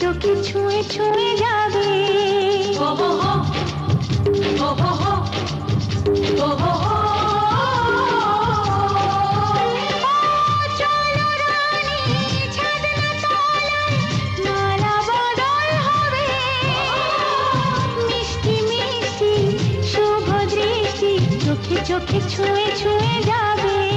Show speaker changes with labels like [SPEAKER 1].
[SPEAKER 1] চোখে ছুঁয়ে ছুঁয়ে যাবে।
[SPEAKER 2] ও হো হো, ও হো হো, ও হো হো।
[SPEAKER 1] চলো রানী ছাদনা তলায় মালা বদল হবে। মিষ্টি মিষ্টি শুভ দৃষ্টি চোখে চোখে ছুঁয়ে ছুঁয়ে যাবে।